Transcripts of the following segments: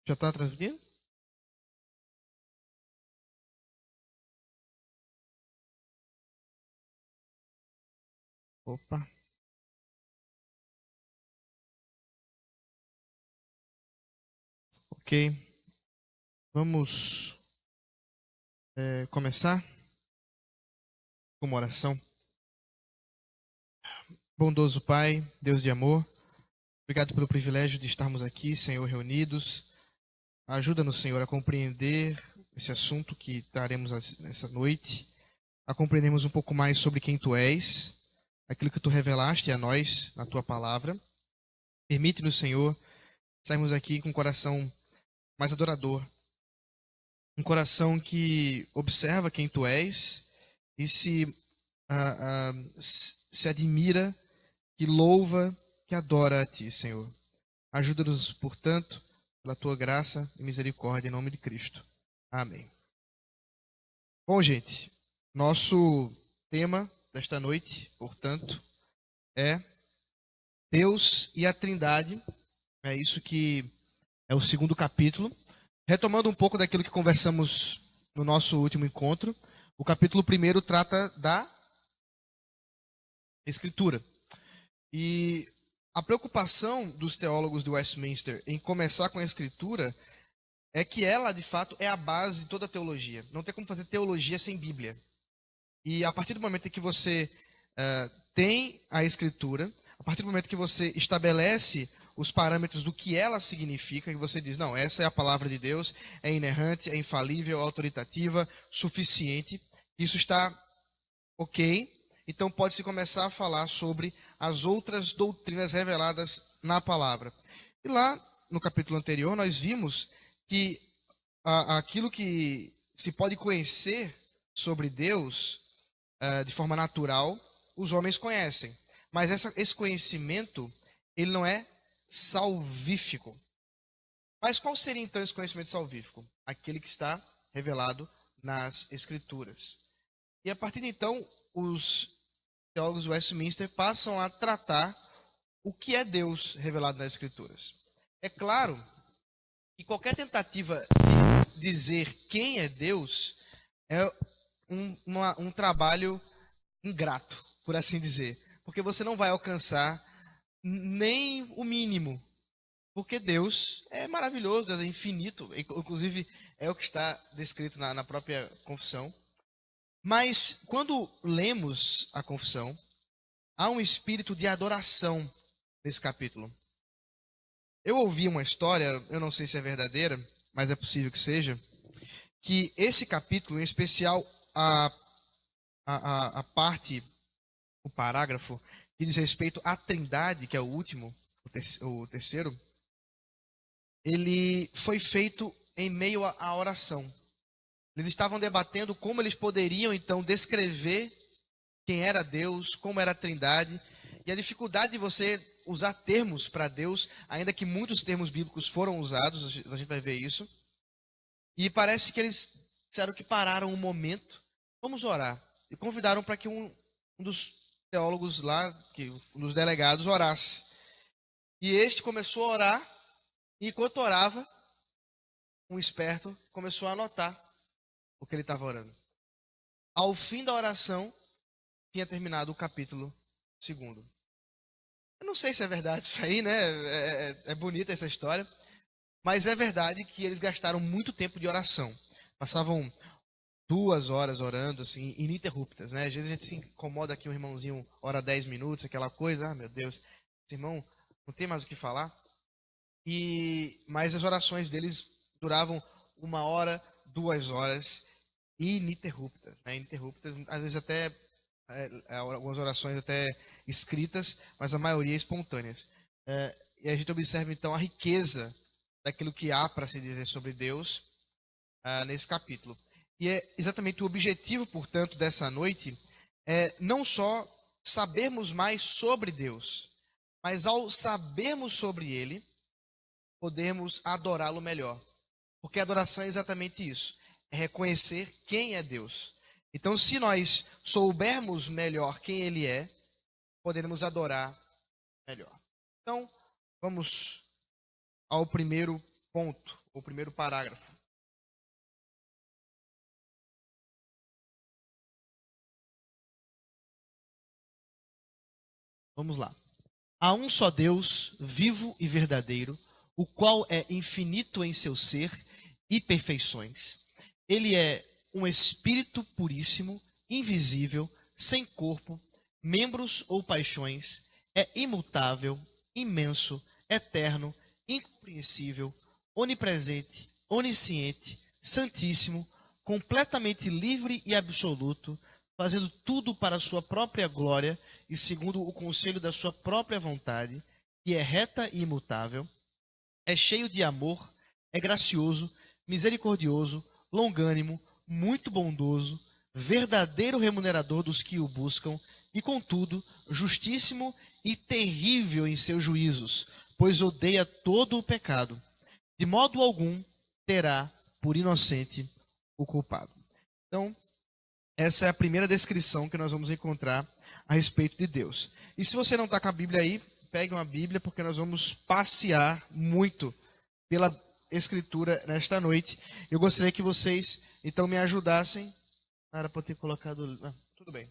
Já está transmitindo? Opa. Ok. Vamos começar com uma oração. Bondoso Pai, Deus de amor, obrigado pelo privilégio de estarmos aqui, Senhor, reunidos. Ajuda-nos, Senhor, a compreender esse assunto que traremos nessa noite, a compreendermos um pouco mais sobre quem Tu és, aquilo que Tu revelaste a nós na Tua palavra. Permite-nos, Senhor, sairmos aqui com um coração mais adorador, um coração que observa quem Tu és e se admira, que louva, que adora a Ti, Senhor. Ajuda-nos, portanto, pela Tua graça e misericórdia, em nome de Cristo. Amém. Bom, gente, nosso tema desta noite, portanto, é Deus e a Trindade. É isso que é o segundo capítulo. Retomando um pouco daquilo que conversamos no nosso último encontro, o capítulo 1 trata da Escritura. E a preocupação dos teólogos de Westminster em começar com a Escritura é que ela, de fato, é a base de toda a teologia. Não tem como fazer teologia sem Bíblia. E a partir do momento em que você tem a Escritura, a partir do momento que você estabelece os parâmetros do que ela significa, que você diz, não, essa é a palavra de Deus, é inerrante, é infalível, autoritativa, suficiente, isso está ok, então pode-se começar a falar sobre as outras doutrinas reveladas na palavra. E lá, no capítulo anterior, nós vimos que aquilo que se pode conhecer sobre Deus de forma natural, os homens conhecem. Mas esse conhecimento, ele não é salvífico. Mas qual seria então esse conhecimento salvífico? Aquele que está revelado nas Escrituras. E a partir de então, os teólogos do Westminster passam a tratar o que é Deus revelado nas Escrituras. É claro que qualquer tentativa de dizer quem é Deus é um trabalho ingrato, por assim dizer. Porque você não vai alcançar nem o mínimo. Porque Deus é maravilhoso, Deus é infinito. Inclusive, é o que está descrito na própria confissão. Mas, quando lemos a confissão, há um espírito de adoração nesse capítulo. Eu ouvi uma história, eu não sei se é verdadeira, mas é possível que seja, que esse capítulo, em especial a parte, o parágrafo, que diz respeito à Trindade, que é o último, o terceiro, ele foi feito em meio à oração. Eles estavam debatendo como eles poderiam, então, descrever quem era Deus, como era a Trindade, e a dificuldade de você usar termos para Deus, ainda que muitos termos bíblicos foram usados, a gente vai ver isso. E parece que eles disseram que pararam um momento, vamos orar. E convidaram para que um dos teólogos lá, um dos delegados, orasse. E este começou a orar, e enquanto orava, um esperto começou a anotar o que ele estava orando. Ao fim da oração, tinha terminado o capítulo 2. Eu não sei se é verdade isso aí, né? É bonita essa história. Mas é verdade que eles gastaram muito tempo de oração. Passavam 2 horas orando, assim, ininterruptas, né? Às vezes a gente se incomoda aqui, um irmãozinho ora 10 minutos, aquela coisa. Ah, meu Deus, esse irmão não tem mais o que falar. Mas as orações deles duravam 1 hora, 2 horas, ininterruptas, né? Ininterruptas, às vezes até algumas orações até escritas, mas a maioria espontâneas. E a gente observa então a riqueza daquilo que há para se dizer sobre Deus nesse capítulo. E é exatamente o objetivo, portanto, dessa noite é não só sabermos mais sobre Deus, mas ao sabermos sobre Ele, podermos adorá-lo melhor. Porque a adoração é exatamente isso, é reconhecer quem é Deus. Então, se nós soubermos melhor quem Ele é, poderemos adorar melhor. Então, vamos ao primeiro ponto, o primeiro parágrafo. Vamos lá. Há um só Deus, vivo e verdadeiro, o qual é infinito em seu ser e perfeições. Ele é um espírito puríssimo, invisível, sem corpo, membros ou paixões, é imutável, imenso, eterno, incompreensível, onipresente, onisciente, santíssimo, completamente livre e absoluto, fazendo tudo para a sua própria glória e segundo o conselho da sua própria vontade, que é reta e imutável, é cheio de amor, é gracioso, misericordioso, longânimo, muito bondoso, verdadeiro remunerador dos que o buscam, e contudo, justíssimo e terrível em seus juízos, pois odeia todo o pecado. De modo algum terá por inocente o culpado. Então, essa é a primeira descrição que nós vamos encontrar a respeito de Deus. E se você não está com a Bíblia aí, pegue uma Bíblia, porque nós vamos passear muito pela Escritura nesta noite. Eu gostaria que vocês, então, me ajudassem. Era para ter colocado... tudo bem.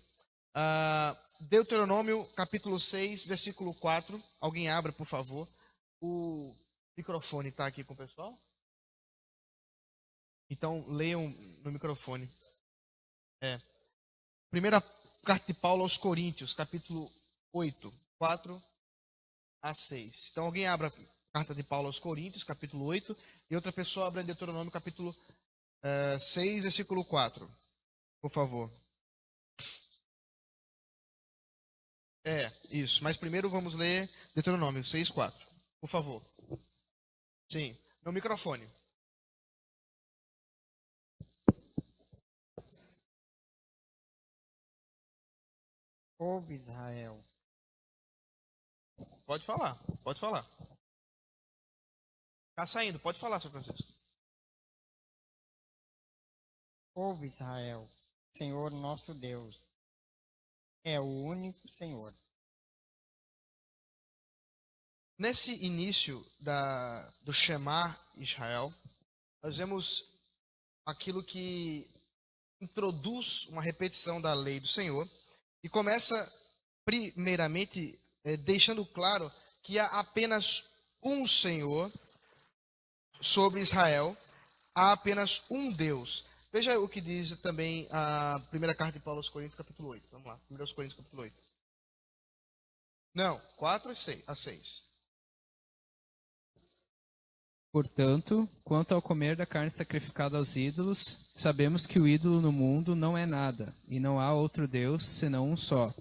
Deuteronômio, capítulo 6, versículo 4. Alguém abra, por favor. O microfone está aqui com o pessoal? Então, leiam no microfone. Primeira carta de Paulo aos Coríntios, capítulo 8, 4 a 6. Então, alguém abra a carta de Paulo aos Coríntios, capítulo 8, e outra pessoa abra Deuteronômio, capítulo 6, versículo 4. Por favor. Isso. Mas primeiro vamos ler Deuteronômio 6, 4. Por favor. Sim. No microfone. Ouve, Israel. Pode falar, pode falar. Tá saindo, pode falar, Sr. Francisco. Ouve, Israel. Senhor nosso Deus é o único Senhor. Nesse início do Shema Israel, nós vemos aquilo que introduz uma repetição da lei do Senhor e começa, primeiramente, deixando claro que há apenas um Senhor sobre Israel, há apenas um Deus. Veja o que diz também a primeira carta de Paulo aos Coríntios, capítulo 8. Vamos lá, 1 Coríntios, capítulo 8. Não, 4 a 6. Portanto, quanto ao comer da carne sacrificada aos ídolos, sabemos que o ídolo no mundo não é nada, e não há outro Deus senão um só.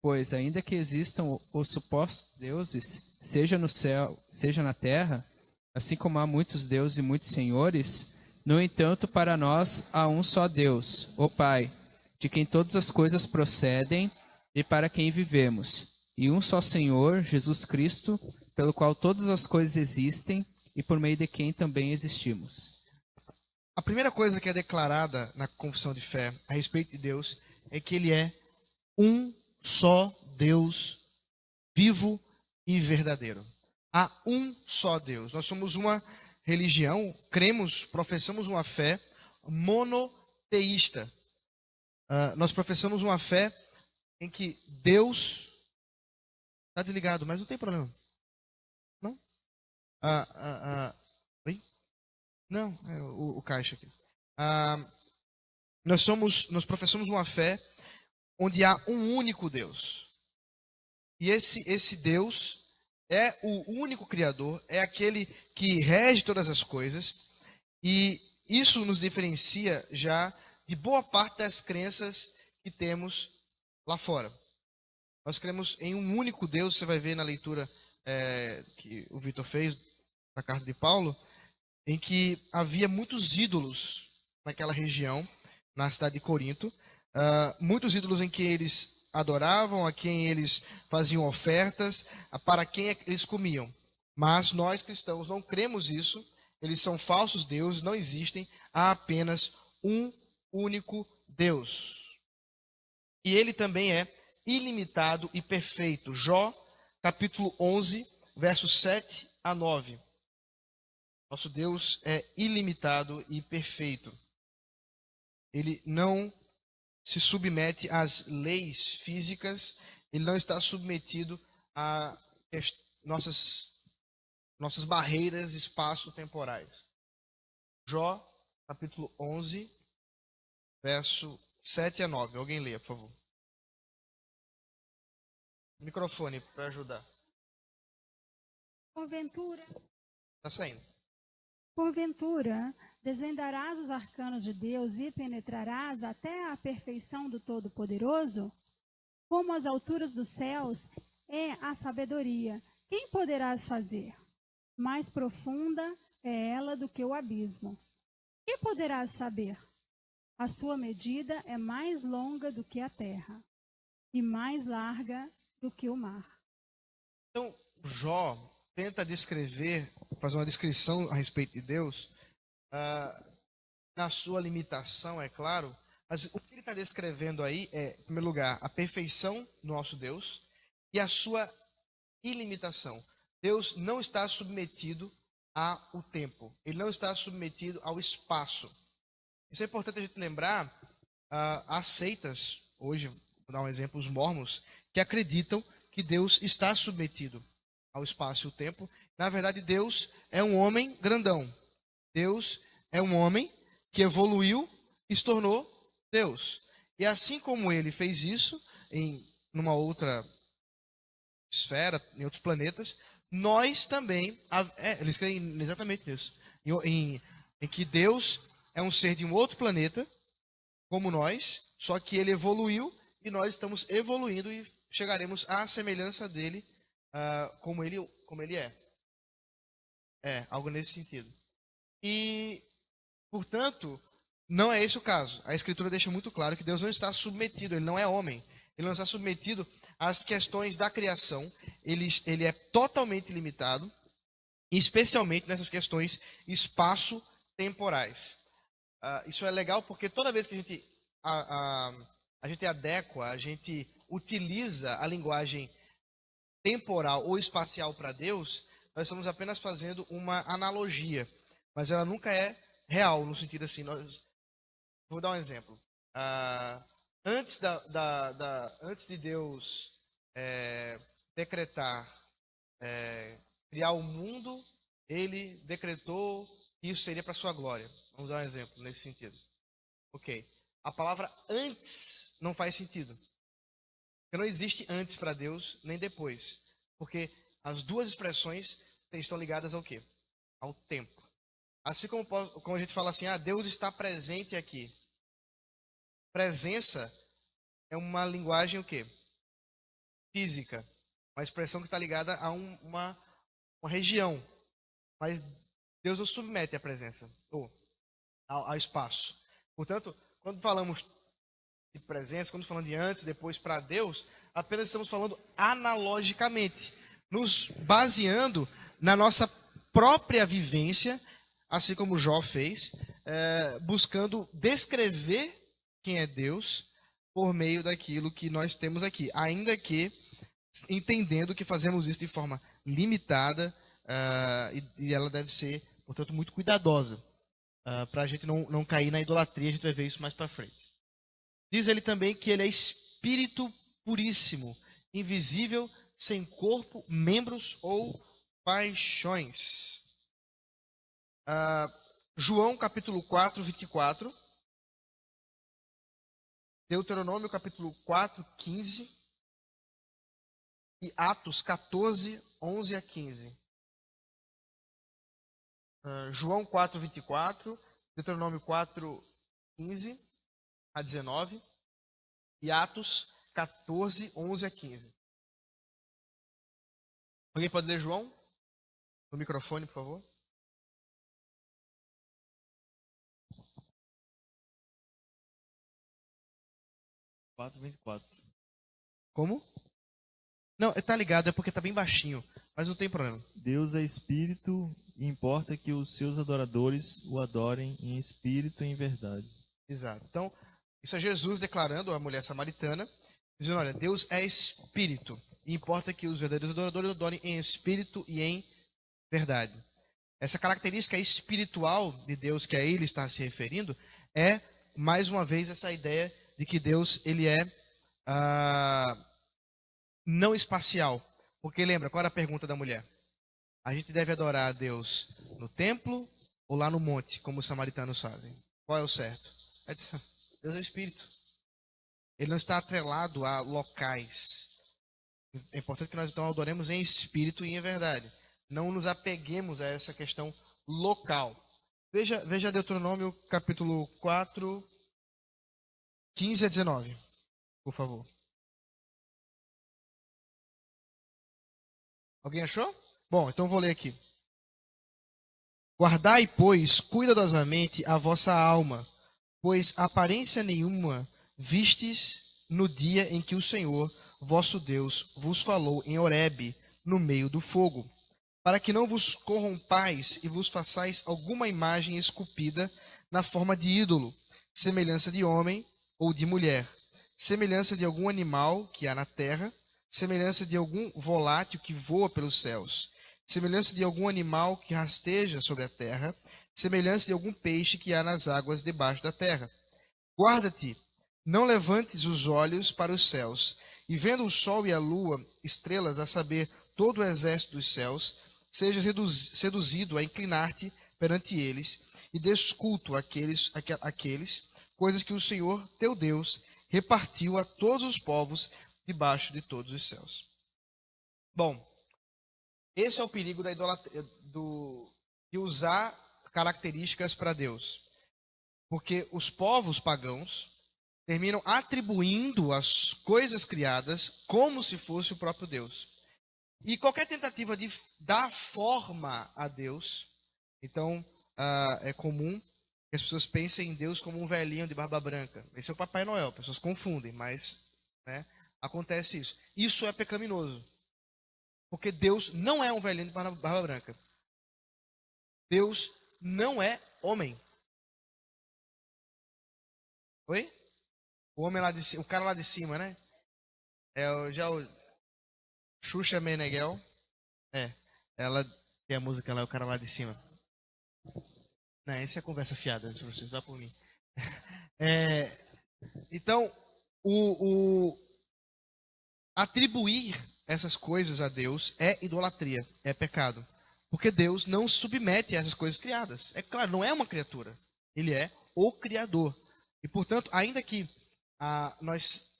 Pois, ainda que existam os supostos deuses, seja no céu, seja na terra, assim como há muitos deuses e muitos senhores, no entanto, para nós há um só Deus, o Pai, de quem todas as coisas procedem e para quem vivemos, e um só Senhor, Jesus Cristo, pelo qual todas as coisas existem e por meio de quem também existimos. A primeira coisa que é declarada na confissão de fé a respeito de Deus é que ele é um só Deus vivo e verdadeiro. Há um só Deus. Nós somos uma religião, cremos, professamos uma fé monoteísta. Nós professamos uma fé em que Deus... Está desligado, mas não tem problema. Não? Oi? Não, é o caixa aqui. Nós professamos uma fé onde há um único Deus. E esse Deus é o único Criador, é aquele que rege todas as coisas. E isso nos diferencia já de boa parte das crenças que temos lá fora. Nós cremos em um único Deus, você vai ver na leitura que o Vitor fez da carta de Paulo, em que havia muitos ídolos naquela região, na cidade de Corinto, muitos ídolos em que eles adoravam, a quem eles faziam ofertas, para quem eles comiam. Mas nós cristãos não cremos isso, eles são falsos deuses, não existem, há apenas um único Deus. E ele também é ilimitado e perfeito. Jó, capítulo 11, versos 7 a 9. Nosso Deus é ilimitado e perfeito. Ele não se submete às leis físicas, ele não está submetido a nossas barreiras espaço-temporais. Jó, capítulo 11, verso 7 a 9. Alguém leia, por favor. Microfone para ajudar. Está saindo. Porventura, desvendarás os arcanos de Deus e penetrarás até a perfeição do Todo-Poderoso? Como as alturas dos céus é a sabedoria, quem poderás fazer? Mais profunda é ela do que o abismo. Que poderás saber? A sua medida é mais longa do que a terra, e mais larga do que o mar. Então, Jó tenta descrever, fazer uma descrição a respeito de Deus, na sua limitação, é claro, mas o que ele está descrevendo aí é, em primeiro lugar, a perfeição do nosso Deus e a sua ilimitação. Deus não está submetido ao tempo, ele não está submetido ao espaço. Isso é importante a gente lembrar, as seitas, hoje, vou dar um exemplo, os mormons, que acreditam que Deus está submetido ao espaço e o tempo. Na verdade, Deus é um homem grandão. Deus é um homem que evoluiu e se tornou Deus. E assim como ele fez isso em numa outra esfera, em outros planetas, nós também, eles creem exatamente nisso, em que Deus é um ser de um outro planeta, como nós, só que ele evoluiu e nós estamos evoluindo e chegaremos à semelhança dele, como ele é. É, algo nesse sentido. E, portanto, não é esse o caso. A Escritura deixa muito claro que Deus não está submetido, ele não é homem. Ele não está submetido às questões da criação. Ele é totalmente limitado, especialmente nessas questões espaço-temporais. Isso é legal porque toda vez que a gente adequa, a gente utiliza a linguagem temporal ou espacial para Deus, nós estamos apenas fazendo uma analogia, mas ela nunca é real, no sentido assim, vou dar um exemplo. Antes de Deus decretar, criar o mundo, ele decretou que isso seria para sua glória. Vamos dar um exemplo nesse sentido. Ok. A palavra antes não faz sentido. Porque não existe antes para Deus, nem depois. Porque as duas expressões estão ligadas ao quê? Ao tempo. Assim como a gente fala assim, Deus está presente aqui. Presença é uma linguagem o quê? Física. Uma expressão que está ligada a uma região. Mas Deus não submete à presença, ou ao espaço. Portanto, quando falamos de presença, quando falamos de antes, depois para Deus, apenas estamos falando analogicamente, nos baseando na nossa própria vivência, assim como Jó fez, buscando descrever quem é Deus por meio daquilo que nós temos aqui, ainda que entendendo que fazemos isso de forma limitada, e ela deve ser, portanto, muito cuidadosa, para a gente não cair na idolatria. A gente vai ver isso mais para frente. Diz ele também que ele é espírito puríssimo, invisível, sem corpo, membros ou paixões. João capítulo 4, 24. Deuteronômio capítulo 4, 15. E Atos 14, 11 a 15. João 4, 24. Deuteronômio 4, 15 a 19. E Atos 14, 11 a 15. Alguém pode ler João? No microfone, por favor. Quatro, 24. Como? Não, tá ligado, é porque tá bem baixinho, mas não tem problema. Deus é espírito e importa que os seus adoradores o adorem em espírito e em verdade. Exato. Então, isso é Jesus declarando à mulher samaritana, dizendo, olha, Deus é espírito, e importa que os verdadeiros adoradores adorem em espírito e em verdade. essa característica espiritual de Deus que a ele está se referindo é, mais uma vez, essa ideia de que Deus ele é não espacial. Porque lembra, qual era a pergunta da mulher? A gente deve adorar a Deus no templo ou lá no monte, como os samaritanos fazem? Qual é o certo? Deus é espírito. Ele não está atrelado a locais. É importante que nós então adoremos em espírito e em verdade. Não nos apeguemos a essa questão local. Veja Deuteronômio capítulo 4, 15 a 19, por favor. Alguém achou? Bom, então vou ler aqui. Guardai, pois, cuidadosamente a vossa alma, pois aparência nenhuma vistes no dia em que o Senhor, vosso Deus, vos falou em Horebe, no meio do fogo, para que não vos corrompais e vos façais alguma imagem esculpida na forma de ídolo, semelhança de homem ou de mulher, semelhança de algum animal que há na terra, semelhança de algum volátil que voa pelos céus, semelhança de algum animal que rasteja sobre a terra, semelhança de algum peixe que há nas águas debaixo da terra. Guarda-te, não levantes os olhos para os céus, e vendo o sol e a lua, estrelas, a saber, todo o exército dos céus, seja seduzido a inclinar-te perante eles, e des culto àqueles, coisas que o Senhor, teu Deus, repartiu a todos os povos debaixo de todos os céus. Bom, esse é o perigo da idolatria, de usar características para Deus. Porque os povos pagãos terminam atribuindo as coisas criadas como se fosse o próprio Deus. E qualquer tentativa de dar forma a Deus, então é comum que as pessoas pensem em Deus como um velhinho de barba branca. Esse é o Papai Noel, as pessoas confundem, mas acontece isso. Isso é pecaminoso. Porque Deus não é um velhinho de barba branca. Deus não é homem. Oi? O homem lá de cima, o cara lá de cima, né? O Xuxa Meneghel. Ela tem a música lá, o cara lá de cima. Não, essa é conversa fiada, vocês dá por mim. Então, atribuir essas coisas a Deus é idolatria, é pecado. Porque Deus não se submete a essas coisas criadas. É claro, não é uma criatura. Ele é o Criador. E, portanto, ainda que nós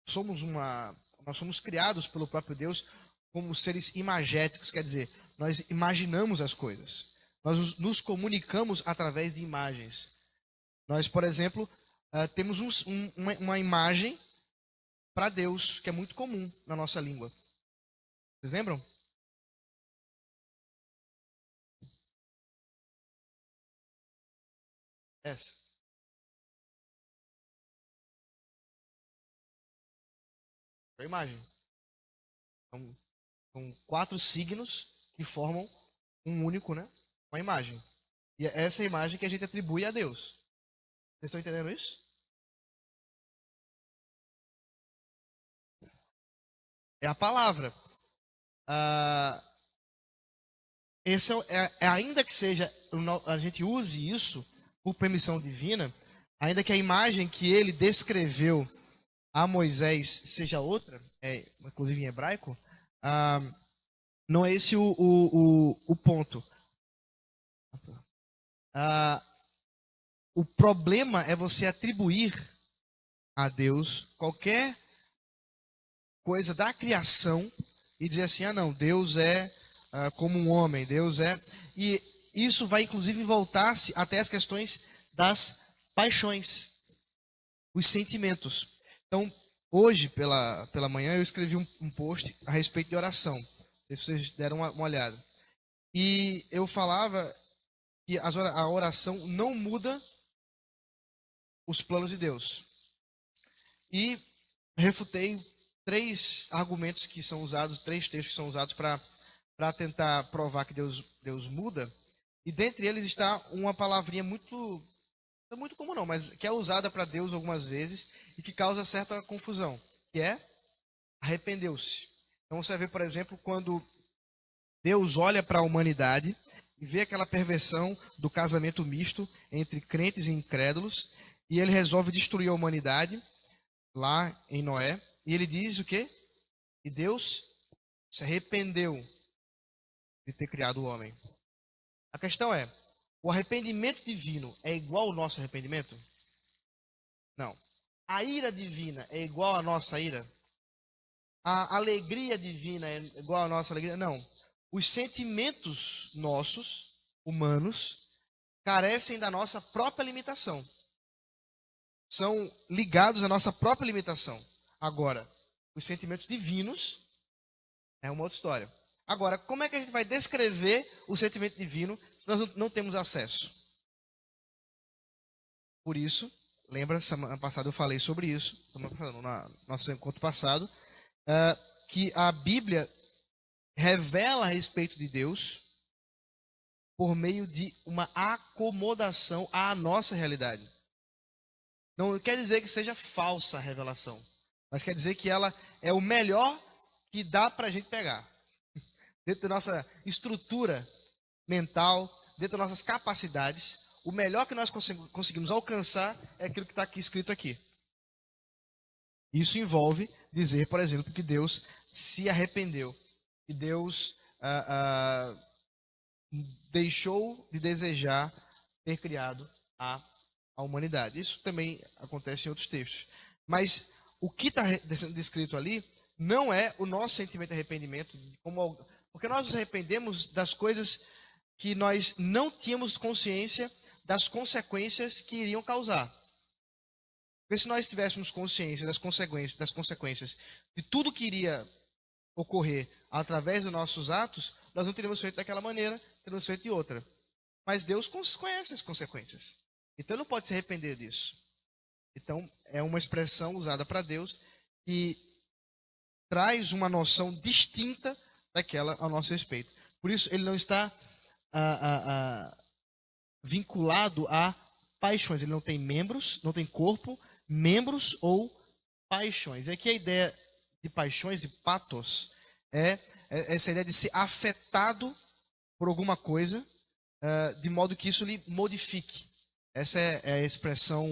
somos criados pelo próprio Deus como seres imagéticos, quer dizer, nós imaginamos as coisas. Nós nos comunicamos através de imagens. Nós, por exemplo, temos uma imagem para Deus, que é muito comum na nossa língua. Vocês lembram? Essa. É a imagem. São 4 signos que formam um único, uma imagem. E é essa imagem que a gente atribui a Deus. Vocês estão entendendo isso? É a palavra. Ainda que seja a gente use isso por permissão divina, ainda que a imagem que ele descreveu a Moisés seja outra, inclusive em hebraico, não é esse o ponto. O problema é você atribuir a Deus qualquer coisa da criação e dizer assim, não, Deus é como um homem, Deus é... E isso vai inclusive voltar-se até as questões das paixões, os sentimentos. Então, hoje, pela manhã, eu escrevi um post a respeito de oração. Não sei se vocês deram uma olhada. E eu falava que a oração não muda os planos de Deus. E refutei 3 argumentos que são usados, 3 textos que são usados para tentar provar que Deus muda. E dentre eles está uma palavrinha muito comum não, mas que é usada para Deus algumas vezes e que causa certa confusão, que é arrependeu-se. Então você vai ver, por exemplo, quando Deus olha para a humanidade e vê aquela perversão do casamento misto entre crentes e incrédulos, e ele resolve destruir a humanidade lá em Noé. E ele diz o quê? Que Deus se arrependeu de ter criado o homem. A questão é, o arrependimento divino é igual ao nosso arrependimento? Não. A ira divina é igual à nossa ira? A alegria divina é igual à nossa alegria? Não. Os sentimentos nossos, humanos, carecem da nossa própria limitação. São ligados à nossa própria limitação. Agora, os sentimentos divinos é uma outra história. Agora, como é que a gente vai descrever o sentimento divino se nós não temos acesso? Por isso, lembra, semana passada eu falei sobre isso, no nosso encontro passado, que a Bíblia revela a respeito de Deus por meio de uma acomodação à nossa realidade. Não quer dizer que seja falsa a revelação, mas quer dizer que ela é o melhor que dá para a gente pegar. Dentro da nossa estrutura mental, dentro das nossas capacidades, o melhor que nós conseguimos alcançar é aquilo que está aqui escrito aqui. Isso envolve dizer, por exemplo, que Deus se arrependeu, que Deus deixou de desejar ter criado a humanidade. Isso também acontece em outros textos. Mas o que está descrito ali não é o nosso sentimento de arrependimento, porque nós nos arrependemos das coisas que nós não tínhamos consciência das consequências que iriam causar. Porque se nós tivéssemos consciência das consequências de tudo que iria ocorrer através dos nossos atos, nós não teríamos feito daquela maneira, teríamos feito de outra. Mas Deus conhece as consequências. Então não pode se arrepender disso. Então é uma expressão usada para Deus que traz uma noção distinta daquela ao nosso respeito. Por isso ele não está vinculado a paixões. Ele não tem membros, não tem corpo, membros ou paixões. E aqui a ideia de paixões e patos é essa ideia de ser afetado por alguma coisa, de modo que isso lhe modifique. Essa é a expressão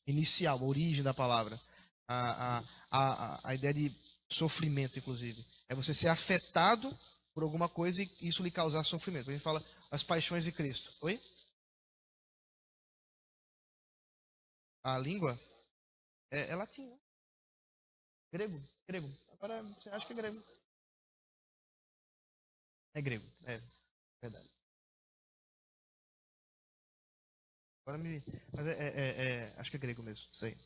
inicial, a origem da palavra. A ideia de sofrimento, inclusive. É você ser afetado por alguma coisa e isso lhe causar sofrimento. A gente fala as paixões de Cristo. Oi? A língua é latim, né? Grego. Agora você acha que é grego. É grego, é verdade. Agora mas acho que é grego mesmo, sei.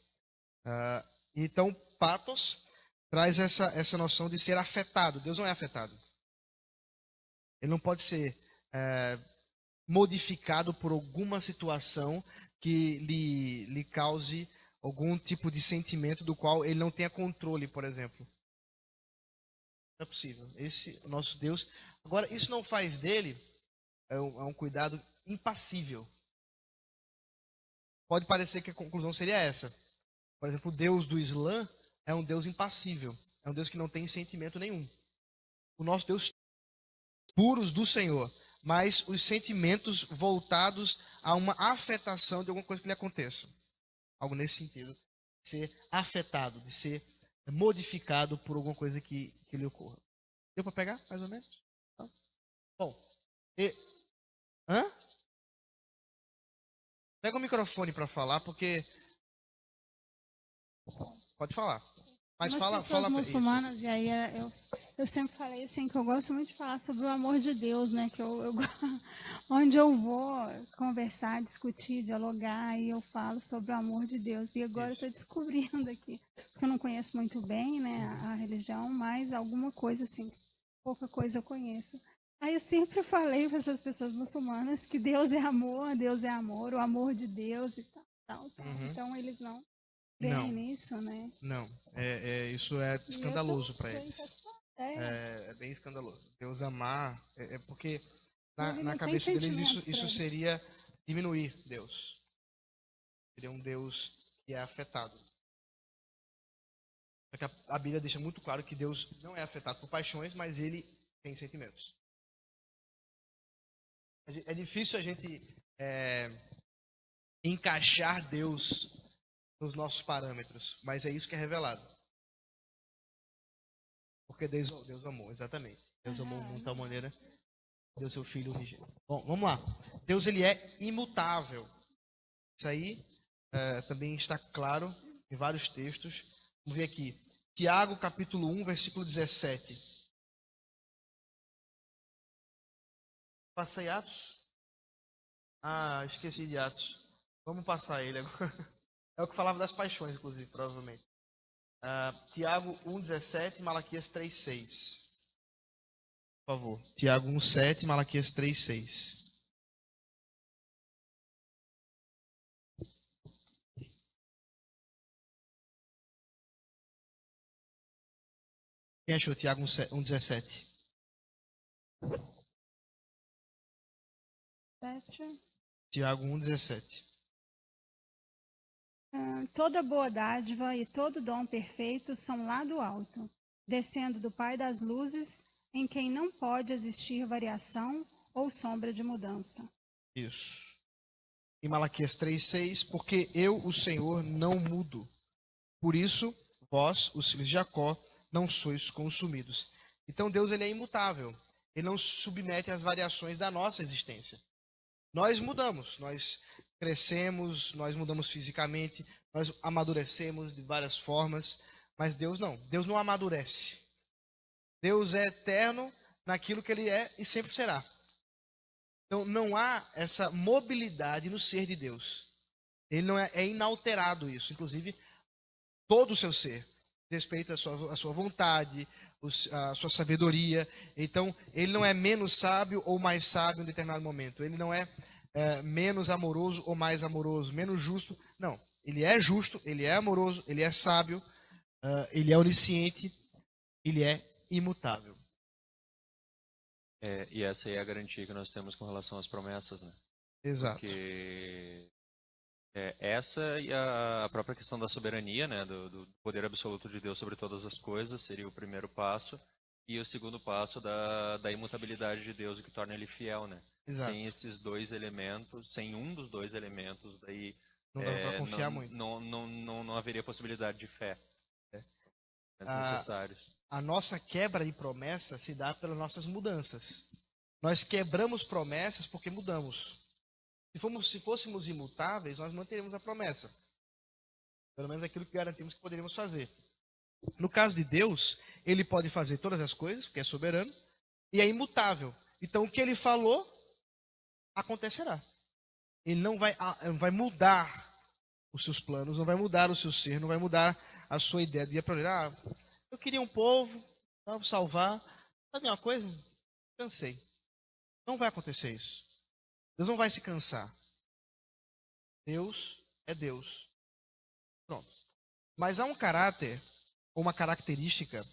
Então, patos traz essa noção de ser afetado. Deus não é afetado. Ele não pode ser modificado por alguma situação que lhe cause algum tipo de sentimento do qual ele não tenha controle, por exemplo. Não é possível. O nosso Deus. Agora, isso não faz dele um cuidado impassível. Pode parecer que a conclusão seria essa. Por exemplo, o Deus do Islã é um Deus impassível. É um Deus que não tem sentimento nenhum. O nosso Deus puros do Senhor, mas os sentimentos voltados a uma afetação de alguma coisa que lhe aconteça. Algo nesse sentido. De ser afetado, de ser modificado por alguma coisa que lhe ocorra. Deu para pegar, mais ou menos? Então, bom. Pega o microfone para falar, porque... Pode falar. Mas Umas fala muçulmanas, isso. E aí eu sempre falei assim, que eu gosto muito de falar sobre o amor de Deus, né? Que onde eu vou conversar, discutir, dialogar, e eu falo sobre o amor de Deus. E agora eu estou descobrindo aqui, porque eu não conheço muito bem, né, a religião, mas alguma coisa assim, pouca coisa eu conheço. Aí eu sempre falei para essas pessoas muçulmanas que Deus é amor, o amor de Deus e tal. Uhum. Então eles não creem nisso, né? Não, isso é escandaloso para eles. É bem escandaloso. Deus amar, porque na cabeça deles isso seria diminuir Deus. Seria um Deus que é afetado. Porque a Bíblia deixa muito claro que Deus não é afetado por paixões, mas ele tem sentimentos. É difícil a gente encaixar Deus nos nossos parâmetros, mas é isso que é revelado. Porque Deus amou, exatamente. Deus amou o mundo de tal maneira, deu seu Filho unigênito. Bom, vamos lá. Deus, ele é imutável. Isso aí também está claro em vários textos. Vamos ver aqui. Tiago, capítulo 1, versículo 17. Passei Atos? Ah, esqueci de Atos. Vamos passar ele agora. É o que falava das paixões, inclusive, provavelmente. Tiago 1,17, Malaquias 3,6. Por favor. Tiago 1,7, Malaquias 3,6. Quem achou Tiago 1,17? 7. Tiago 1,17. Toda boa dádiva e todo dom perfeito são lá do alto, descendo do Pai das luzes, em quem não pode existir variação ou sombra de mudança. Isso. Em Malaquias 3,6, porque eu, o Senhor, não mudo. Por isso, vós, os filhos de Jacó, não sois consumidos. Então Deus, ele é imutável. Ele não se submete às variações da nossa existência. Nós mudamos, nós crescemos, nós mudamos fisicamente, nós amadurecemos de várias formas, mas Deus não. Deus não amadurece. Deus é eterno naquilo que ele é e sempre será. Então não há essa mobilidade no ser de Deus. Ele não é inalterado isso, inclusive todo o seu ser, respeito à sua vontade, a sua sabedoria. Então ele não é menos sábio ou mais sábio em um determinado momento. Ele não é menos amoroso ou mais amoroso, menos justo. Não, ele é justo, ele é amoroso, ele é sábio, ele é onisciente, ele é imutável. E essa aí é a garantia que nós temos com relação às promessas, né? Exato. Porque essa e a própria questão da soberania, né, do poder absoluto de Deus sobre todas as coisas, seria o primeiro passo. E o segundo passo da imutabilidade de Deus, o que torna ele fiel, né? Exato. Sem esses dois elementos, sem um dos dois elementos, daí Não dá para confiar muito. Não haveria possibilidade de fé. Necessários. A nossa quebra de promessa se dá pelas nossas mudanças. Nós quebramos promessas porque mudamos. Se fôssemos imutáveis, nós manteríamos a promessa. Pelo menos aquilo que garantimos que poderíamos fazer. No caso de Deus, ele pode fazer todas as coisas, porque é soberano, e é imutável. Então, o que ele falou, acontecerá. Ele não vai mudar os seus planos, não vai mudar o seu ser, não vai mudar a sua ideia de dia para dia. Eu queria um povo, vou salvar. Sabe uma coisa? Cansei. Não vai acontecer isso. Deus não vai se cansar. Deus é Deus. Pronto. Mas há um caráter, ou uma característica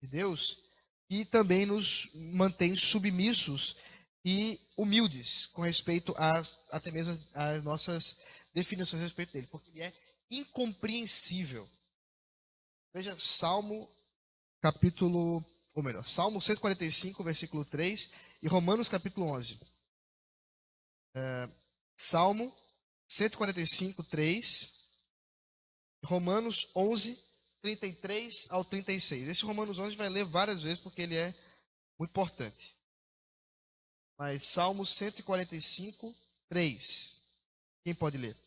de Deus, que também nos mantém submissos e humildes com respeito até mesmo às nossas definições a respeito dele, porque ele é incompreensível. Veja, Salmo 145, versículo 3 e Romanos capítulo 11. Salmo 145, 3, Romanos 11, 33 ao 36. Esse Romanos 11 a gente vai ler várias vezes porque ele é muito importante. Mas Salmo 145, 3. Quem pode ler?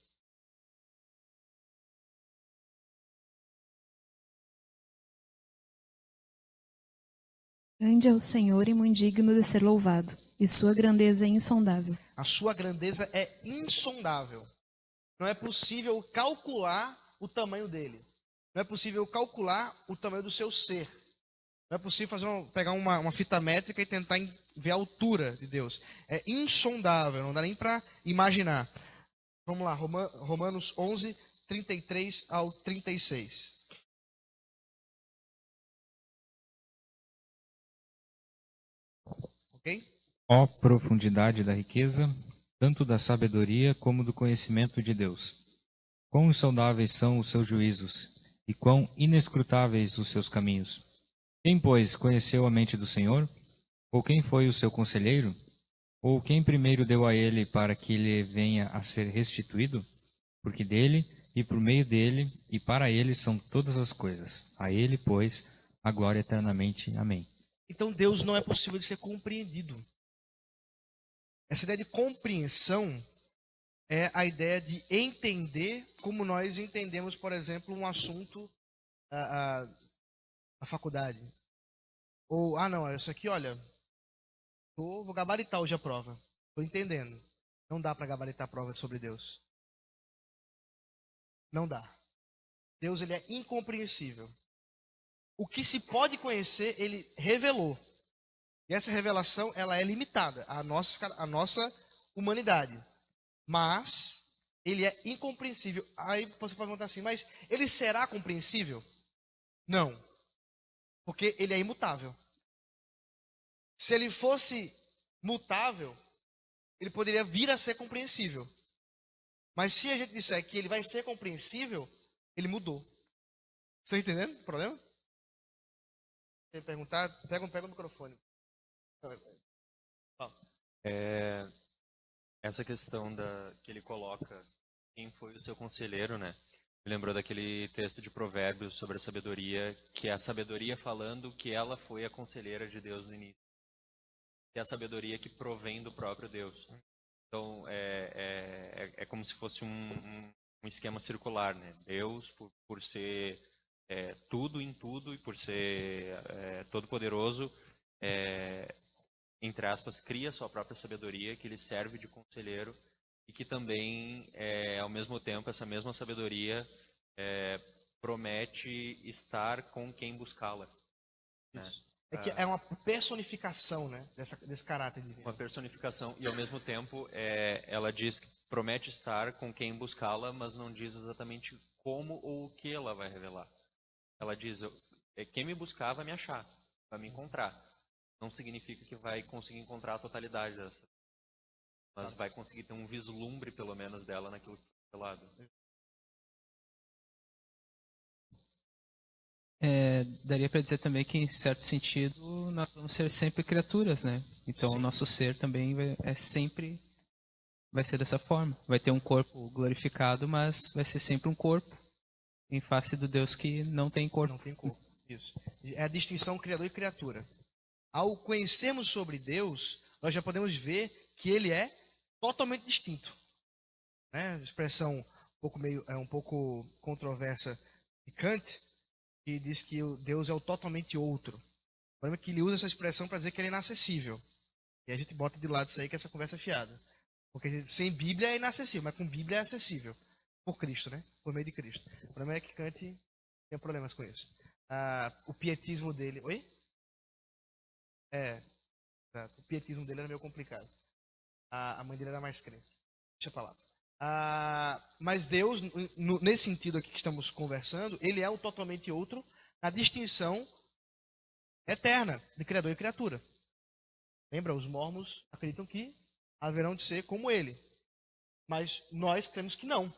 Grande é o Senhor e muito digno de ser louvado, e sua grandeza é insondável. A sua grandeza é insondável. Não é possível calcular o tamanho dele. Não é possível calcular o tamanho do seu ser. Não é possível pegar uma fita métrica e tentar ver a altura de Deus. É insondável, não dá nem para imaginar. Vamos lá, Romanos 11, 33 ao 36. Ok? Ó profundidade da riqueza, tanto da sabedoria como do conhecimento de Deus. Quão insondáveis são os seus juízos, e quão inescrutáveis os seus caminhos. Quem, pois, conheceu a mente do Senhor? Ou quem foi o seu conselheiro? Ou quem primeiro deu a ele para que lhe venha a ser restituído? Porque dele, e por meio dele, e para ele são todas as coisas. A ele, pois, a glória eternamente. Amém. Então Deus não é possível de ser compreendido. Essa ideia de compreensão é a ideia de entender como nós entendemos, por exemplo, um assunto na faculdade. Ou, não, isso aqui, olha, vou gabaritar hoje a prova. Estou entendendo. Não dá para gabaritar a prova sobre Deus. Não dá. Deus, ele é incompreensível. O que se pode conhecer, ele revelou. E essa revelação, ela é limitada à nossa humanidade. Mas ele é incompreensível. Aí você pode perguntar assim, mas ele será compreensível? Não. Porque ele é imutável. Se ele fosse mutável, ele poderia vir a ser compreensível. Mas se a gente disser que ele vai ser compreensível, ele mudou. Você está entendendo o problema? Se você perguntar, pega o microfone. Essa questão que ele coloca, quem foi o seu conselheiro, né? Me lembrou daquele texto de Provérbios sobre a sabedoria, que é a sabedoria falando que ela foi a conselheira de Deus no início. Que é a sabedoria que provém do próprio Deus. Então, é como se fosse um esquema circular, né? Deus, por ser tudo em tudo e por ser todo-poderoso, entre aspas, cria sua própria sabedoria, que lhe serve de conselheiro e que também, ao mesmo tempo, essa mesma sabedoria promete estar com quem buscá-la. Né? É que é uma personificação, né, desse caráter divino. Uma personificação e, ao mesmo tempo, ela diz que promete estar com quem buscá-la, mas não diz exatamente como ou o que ela vai revelar. Ela diz, quem me buscar vai me achar, vai me encontrar. Não significa que vai conseguir encontrar a totalidade dessa, mas vai conseguir ter um vislumbre, pelo menos, dela naquilo que é revelado. Daria para dizer também que, em certo sentido, nós vamos ser sempre criaturas, né? Então, o nosso ser também vai ser dessa forma. Vai ter um corpo glorificado, mas vai ser sempre um corpo em face do Deus que não tem corpo. Não tem corpo. Isso. É a distinção criador e criatura. Ao conhecermos sobre Deus, nós já podemos ver que ele é totalmente distinto. Né? A expressão um pouco controversa de Kant, que diz que Deus é o totalmente outro. O problema é que ele usa essa expressão para dizer que ele é inacessível. E a gente bota de lado isso aí, que essa conversa é fiada. Porque sem Bíblia é inacessível, mas com Bíblia é acessível. Por Cristo, né? Por meio de Cristo. O problema é que Kant tem problemas com isso. O pietismo dele... Oi? O pietismo dele era meio complicado. A mãe dele era mais crente. Deixa pra lá. Mas Deus, nesse sentido aqui que estamos conversando, ele é o totalmente outro na distinção eterna de Criador e criatura. Lembra? Os mormons acreditam que haverão de ser como ele. Mas nós cremos que não.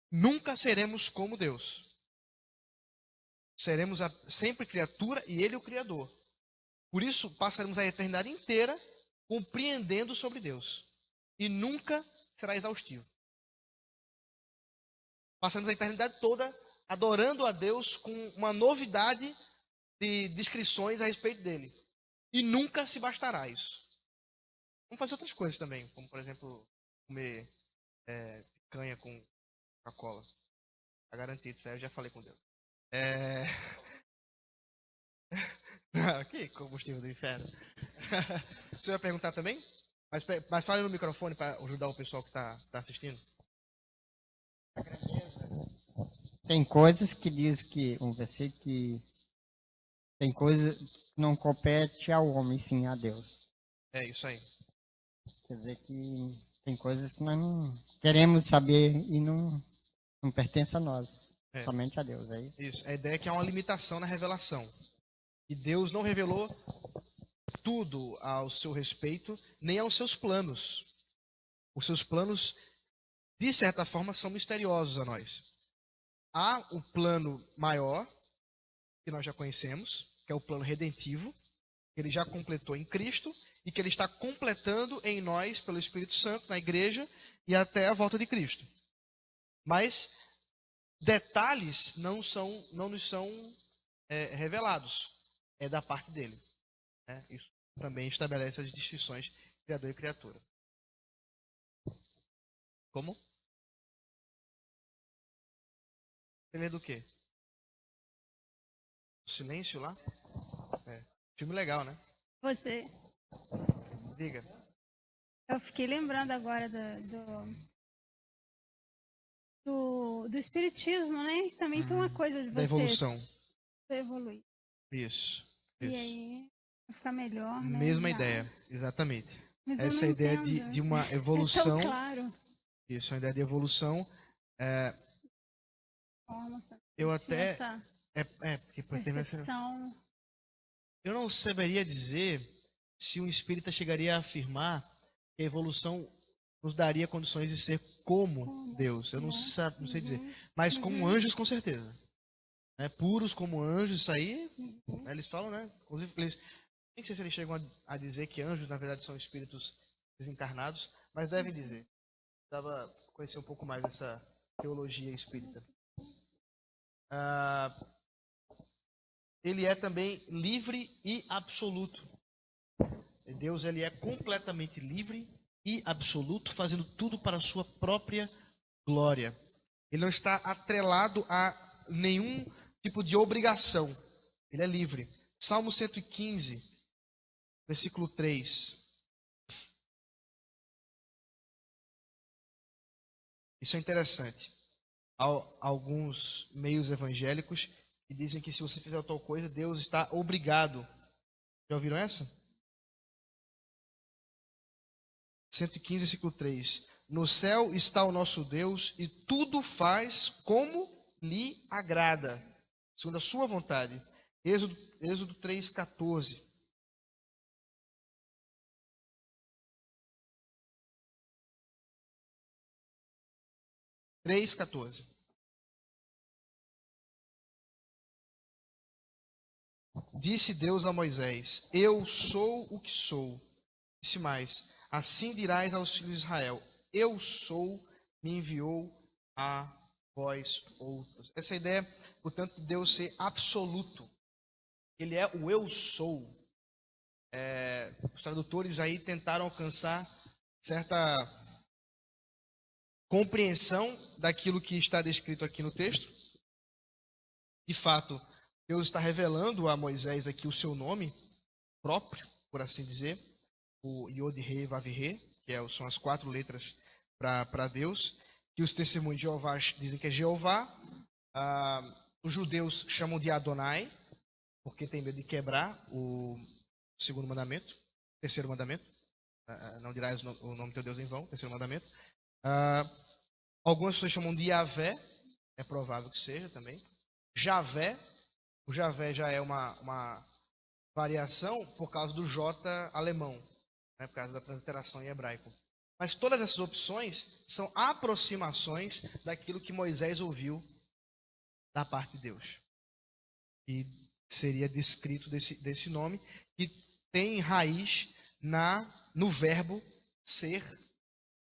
Nunca seremos como Deus. Seremos sempre criatura e ele o Criador. Por isso, passaremos a eternidade inteira compreendendo sobre Deus. E nunca será exaustivo. Passaremos a eternidade toda adorando a Deus com uma novidade de descrições a respeito dele. E nunca se bastará isso. Vamos fazer outras coisas também, como, por exemplo, comer picanha com Coca-Cola. Está garantido, isso aí eu já falei com Deus. Que combustível do inferno. Você vai perguntar também? Mas fale no microfone para ajudar o pessoal que está assistindo. Tem coisas que diz que, vamos ver que tem coisas que não compete ao homem, sim a Deus. É isso aí. Quer dizer que tem coisas que nós não queremos saber e não pertence a nós, somente a Deus. Aí. Isso. A ideia é que há uma limitação na revelação. E Deus não revelou tudo ao seu respeito, nem aos seus planos. Os seus planos, de certa forma, são misteriosos a nós. Há o plano maior, que nós já conhecemos, que é o plano redentivo, que ele já completou em Cristo, e que ele está completando em nós pelo Espírito Santo, na igreja e até a volta de Cristo. Mas detalhes não nos são revelados, é da parte dele. Né? Isso também estabelece as distinções criador e criatura. Como? Você lê do quê? O Silêncio lá? Filme legal, né? Você, Diga. eu fiquei lembrando agora do espiritismo, né? Também tem uma coisa de Da você evolução. evoluir. Isso. E aí vai ficar melhor, né? Mesma Já. ideia, exatamente. Mas eu Essa não ideia entendo. de uma É evolução. tão claro. Isso, a ideia de evolução. Eu até. Essa Porque por ter essa- percepção. eu não saberia dizer se um espírita chegaria a afirmar que a evolução nos daria condições de ser como Deus. Eu não sei dizer. Mas como anjos, com certeza. Né? Puros como anjos, isso aí, né, eles falam, né? Inclusive, nem sei se eles chegam a dizer que anjos, na verdade, são espíritos desencarnados, mas devem dizer. Precisava conhecer um pouco mais dessa teologia espírita. Ele é também livre e absoluto. Deus, ele é completamente livre e absoluto, fazendo tudo para a sua própria glória. Ele não está atrelado a nenhum tipo de obrigação. Ele é livre. Salmo 115, versículo 3. Isso é interessante. Há alguns meios evangélicos que dizem que se você fizer tal coisa, Deus está obrigado. Já ouviram essa? 115, versículo 3. No céu está o nosso Deus e tudo faz como lhe agrada, segundo a sua vontade. Êxodo 3,14. Disse Deus a Moisés: Eu sou o que sou. Disse mais: Assim dirás aos filhos de Israel: Eu sou, me enviou a vós outros. Essa ideia, portanto, de Deus ser absoluto. Ele é o eu sou. Os tradutores aí tentaram alcançar certa compreensão daquilo que está descrito aqui no texto. De fato, Deus está revelando a Moisés aqui o seu nome próprio, por assim dizer, o Yod-He Vav-He, que são as 4 letras para Deus, que os testemunhos de Jeová dizem que é Jeová. Os judeus chamam de Adonai, porque tem medo de quebrar o segundo mandamento, terceiro mandamento. Não dirás o nome do teu Deus em vão, terceiro mandamento. Algumas pessoas chamam de Yahvé, é provável que seja também. Javé, o Javé já é uma variação por causa do J alemão, né, por causa da transliteração em hebraico. Mas todas essas opções são aproximações daquilo que Moisés ouviu da parte de Deus. E seria descrito desse nome, que tem raiz no verbo ser,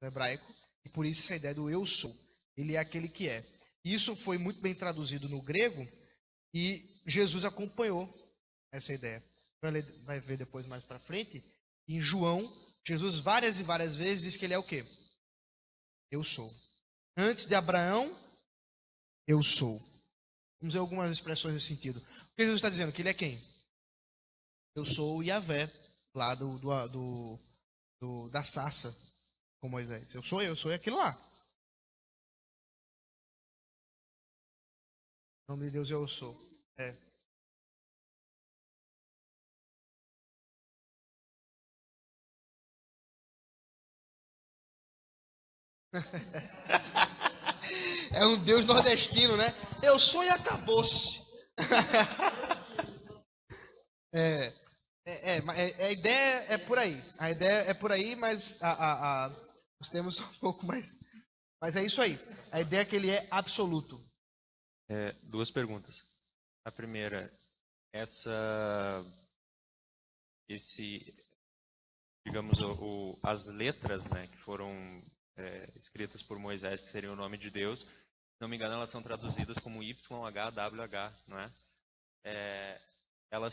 no hebraico, e por isso essa ideia do eu sou. Ele é aquele que é. Isso foi muito bem traduzido no grego, e Jesus acompanhou essa ideia. Vai ver depois mais para frente, em João, Jesus várias e várias vezes diz que ele é o quê? Eu sou. Antes de Abraão, eu sou. Vamos ver algumas expressões nesse sentido. O que Jesus está dizendo? Que ele é quem? Eu sou o Yahvé, lá da sarça com Moisés. Eu sou aquilo lá. Em nome de Deus eu sou. É um Deus nordestino, né? Eu sou e acabou-se. A ideia é por aí. A ideia é por aí, mas os termos são um pouco mais. Mas é isso aí. A ideia é que ele é absoluto. 2 perguntas. A primeira, digamos, as letras, né, que foram escritas por Moisés, que seriam o nome de Deus, se não me engano, elas são traduzidas como YHWH, não é? Ela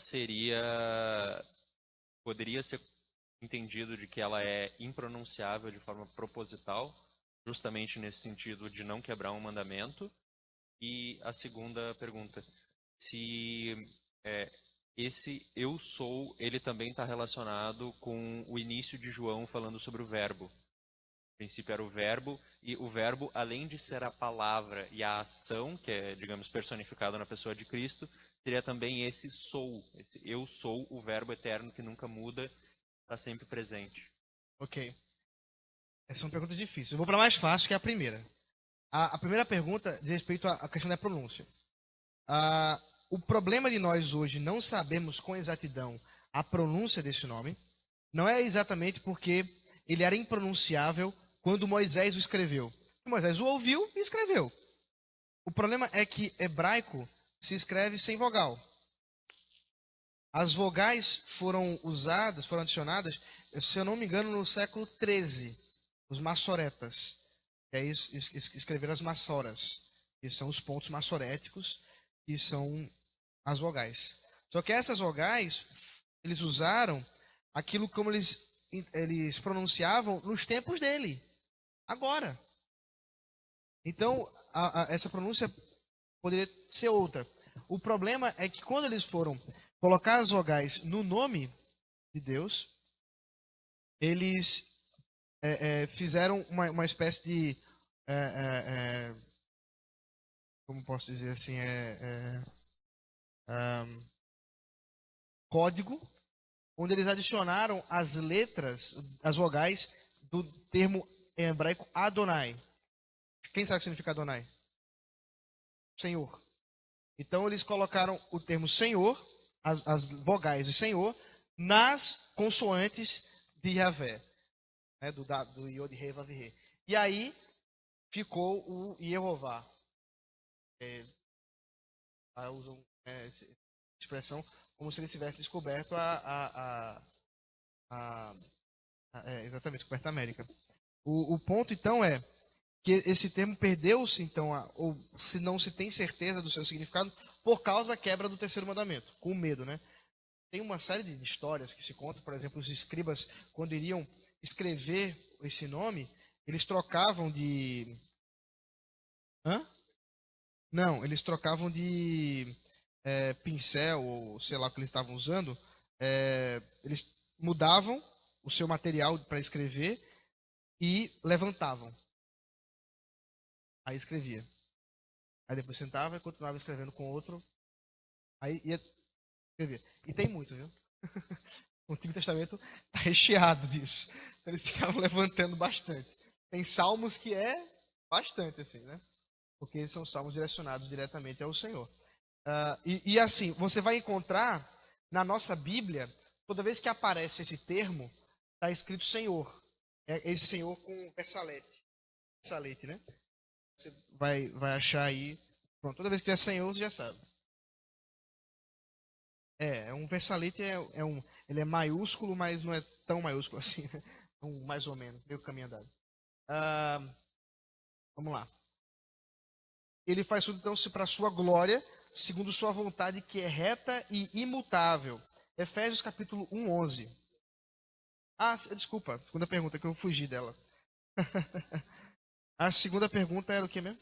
poderia ser entendido de que ela é impronunciável de forma proposital, justamente nesse sentido de não quebrar um mandamento. E a segunda pergunta, se esse eu sou, ele também está relacionado com o início de João falando sobre o verbo. No princípio era o verbo, e o verbo, além de ser a palavra e a ação, que é, digamos, personificada na pessoa de Cristo, seria também esse sou, esse eu sou, o verbo eterno que nunca muda, está sempre presente. Ok. Essa é uma pergunta difícil. Eu vou para mais fácil, que é a primeira. A primeira pergunta diz respeito à questão da pronúncia. O problema de nós hoje não sabermos com exatidão a pronúncia desse nome não é exatamente porque ele era impronunciável quando Moisés o escreveu. Moisés o ouviu e escreveu. O problema é que hebraico se escreve sem vogal. As vogais foram adicionadas, se eu não me engano, no século XIII, os massoretas. Que é isso, escreveram as massoras, que são os pontos massoréticos, que são as vogais. Só que essas vogais, eles usaram aquilo como eles pronunciavam nos tempos dele, agora. Então, essa pronúncia poderia ser outra. O problema é que quando eles foram colocar as vogais no nome de Deus, eles fizeram uma espécie de como posso dizer assim, código, onde eles adicionaram as letras, as vogais do termo em hebraico Adonai. Quem sabe o que significa Adonai? Senhor. Então eles colocaram o termo Senhor, as vogais de Senhor, nas consoantes de Yahvé, né, do Yod, Rei, Vav, Rei. E aí ficou o Yehová. Usam essa expressão como se ele tivesse descoberto exatamente, descoberto a América. O ponto, então, é que esse termo perdeu-se, então, ou se não se tem certeza do seu significado, por causa da quebra do terceiro mandamento, com medo, né? Tem uma série de histórias que se contam, por exemplo, os escribas, quando iriam escrever esse nome, eles trocavam de... Não, eles trocavam de pincel, ou sei lá o que eles estavam usando. Eles mudavam o seu material para escrever e levantavam. Aí escrevia. Aí depois sentava e continuava escrevendo com outro. Aí ia escrever. E tem muito, viu? O Antigo Testamento está recheado disso. Então eles ficavam levantando bastante. Tem salmos que é bastante, assim, né? Porque são salmos direcionados diretamente ao Senhor. E assim, você vai encontrar na nossa Bíblia, toda vez que aparece esse termo, está escrito Senhor. É esse Senhor com versalete. Versalete, né? Você vai achar aí. Pronto, toda vez que tiver Senhor, você já sabe. Um versalete ele é maiúsculo, mas não é tão maiúsculo assim, né? Mais ou menos, meio caminho andado. Vamos lá. Ele faz tudo, então, para a sua glória, segundo sua vontade, que é reta e imutável. Efésios capítulo 1, 11. Desculpa, segunda pergunta, que eu fugi dela. A segunda pergunta era o que mesmo?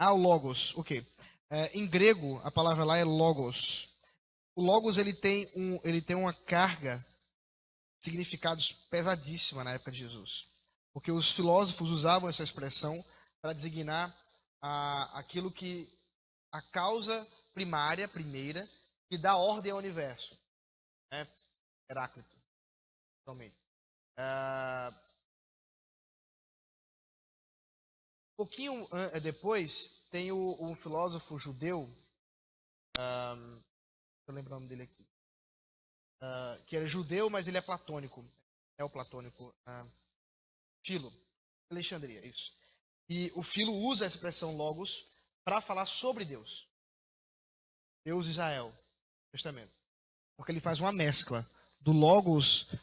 O Logos, ok. Em grego, a palavra lá é Logos. O Logos ele tem uma carga, significados pesadíssima na época de Jesus. Porque os filósofos usavam essa expressão para designar aquilo que a causa primária, primeira, que dá ordem ao universo. Heráclito, totalmente. Um pouquinho depois, tem um filósofo judeu, estou lembrando o nome dele aqui, que era judeu, mas ele é platônico, neoplatônico, Filo, Alexandria, isso. E o Filo usa a expressão logos para falar sobre Deus, Deus de Israel. Testamento. Porque ele faz uma mescla do logos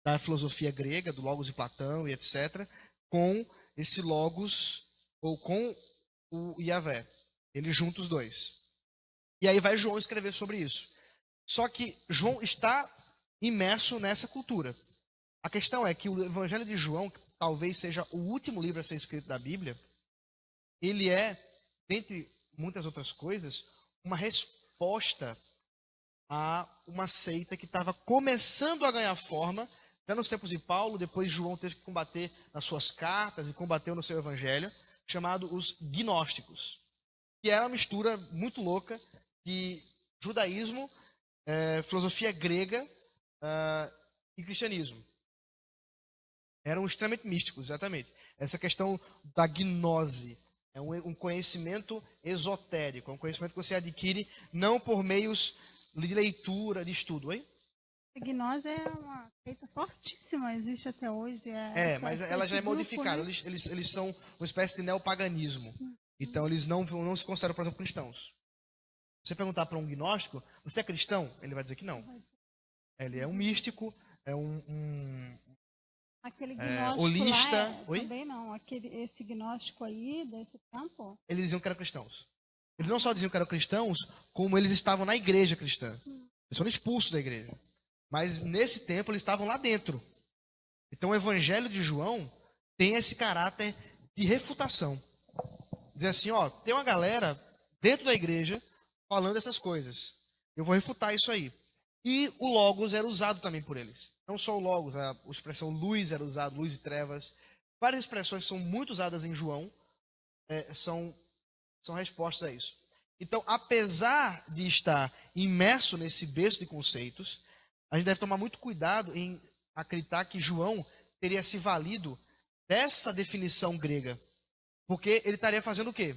da filosofia grega, do logos de Platão e etc., com esse logos, ou com o Yahvé. Ele junta os dois. E aí vai João escrever sobre isso. Só que João está imerso nessa cultura. A questão é que o Evangelho de João, que talvez seja o último livro a ser escrito da Bíblia, ele é, dentre muitas outras coisas, uma resposta a uma seita que estava começando a ganhar forma, já nos tempos de Paulo. Depois João teve que combater nas suas cartas e combateu no seu Evangelho, chamado os gnósticos, que era uma mistura muito louca de judaísmo, filosofia grega e cristianismo. Eram extremamente místicos, exatamente. Essa questão da gnose é um conhecimento esotérico, é um conhecimento que você adquire não por meios de leitura, de estudo, hein? A gnose é uma seita fortíssima, existe até hoje. Mas ela já é modificada. Né? Eles são uma espécie de neopaganismo. Então eles não se consideram, por exemplo, cristãos. Se você perguntar para um gnóstico, você é cristão? Ele vai dizer que não. Ele é um místico, é aquele gnóstico holista. Lá também não. Esse gnóstico aí, desse campo. Eles diziam que eram cristãos. Eles não só diziam que eram cristãos, como eles estavam na igreja cristã. Eles foram expulsos da igreja. Mas nesse tempo eles estavam lá dentro. Então o Evangelho de João tem esse caráter de refutação. Dizer assim, tem uma galera dentro da igreja falando essas coisas. Eu vou refutar isso aí. E o Logos era usado também por eles. Não só o Logos, a expressão luz era usada, luz e trevas. Várias expressões que são muito usadas em João são respostas a isso. Então, apesar de estar imerso nesse berço de conceitos, a gente deve tomar muito cuidado em acreditar que João teria se valido dessa definição grega. Porque ele estaria fazendo o quê?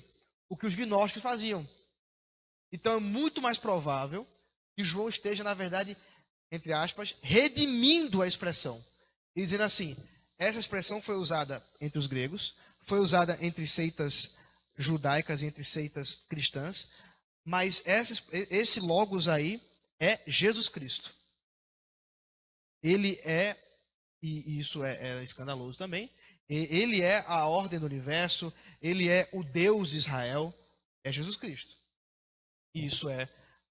O que os gnósticos faziam. Então é muito mais provável que João esteja, na verdade, entre aspas, redimindo a expressão. E dizendo assim, essa expressão foi usada entre os gregos, foi usada entre seitas judaicas e entre seitas cristãs, mas esse logos aí é Jesus Cristo. Ele é, e isso é escandaloso também, ele é a ordem do universo, ele é o Deus de Israel, é Jesus Cristo. E isso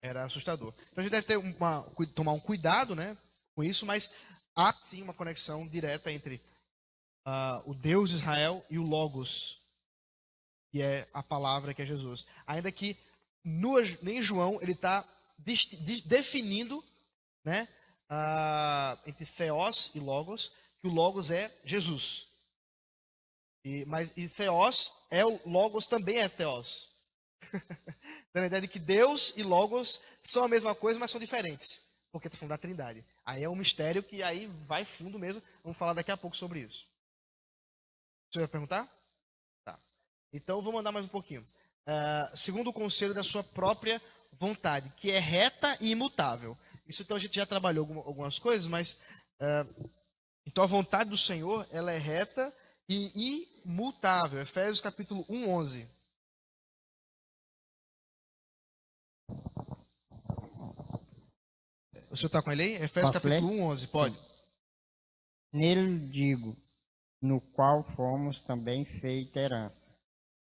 era assustador. Então a gente deve tomar um cuidado, né, com isso, mas há sim uma conexão direta entre o Deus de Israel e o Logos, que é a palavra que é Jesus. Ainda que em João ele está definindo, né, entre Theos e Logos, que o Logos é Jesus. Mas Theos é o Logos, também é Theos. Na ideia de que Deus e Logos são a mesma coisa, mas são diferentes. Porque está falando da Trindade. Aí é um mistério que aí vai fundo mesmo. Vamos falar daqui a pouco sobre isso. Você vai perguntar? Tá. Então vou mandar mais um pouquinho. Segundo o conselho da sua própria vontade, que é reta e imutável. Isso então a gente já trabalhou algumas coisas, mas então a vontade do Senhor, ela é reta e imutável. Efésios capítulo 1, 11. O senhor está com ele aí? Efésios capítulo 1, 11. Pode. Sim. Nele digo, no qual fomos também feitos herança,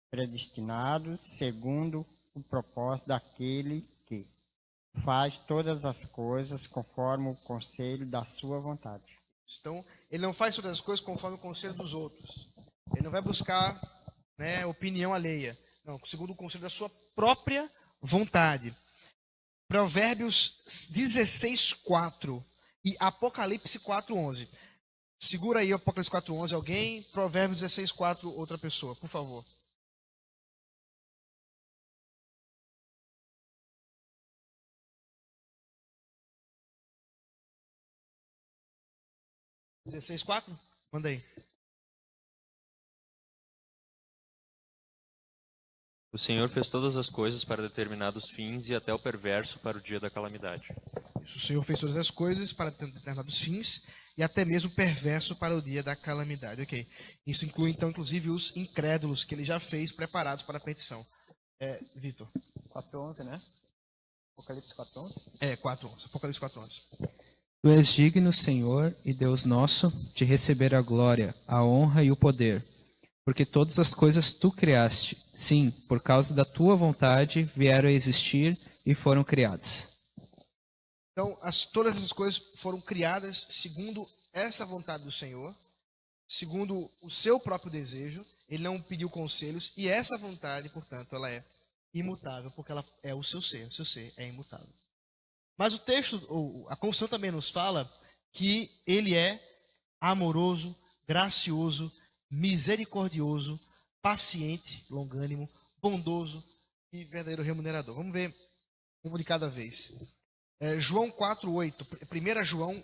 predestinados segundo o propósito daquele que faz todas as coisas conforme o conselho da sua vontade. Então, ele não faz todas as coisas conforme o conselho dos outros. Ele não vai buscar, né, opinião alheia. Não, segundo o conselho da sua própria vontade. Provérbios 16, 4 e Apocalipse 4, 11. Segura aí o Apocalipse 4, 11 alguém. Provérbios 16, 4, outra pessoa, por favor. (16:4) 16:4? Manda aí. O Senhor fez todas as coisas para determinados fins e até o perverso para o dia da calamidade. O Senhor fez todas as coisas para determinados fins e até mesmo o perverso para o dia da calamidade. Ok. Isso inclui, então, inclusive, os incrédulos que ele já fez preparados para a petição. Vitor. 4:11, né? Apocalipse 4:11. 4:11. Apocalipse 4:11. Tu és digno, Senhor e Deus nosso, de receber a glória, a honra e o poder, porque todas as coisas tu criaste. Sim, por causa da tua vontade vieram a existir e foram criadas. Então, todas essas coisas foram criadas segundo essa vontade do Senhor, segundo o seu próprio desejo. Ele não pediu conselhos, e essa vontade, portanto, ela é imutável, porque ela é o seu ser é imutável. Mas o texto, ou a confissão também nos fala que ele é amoroso, gracioso, misericordioso, paciente, longânimo, bondoso e verdadeiro remunerador. Vamos ver um de cada vez. João 4:8, 1 João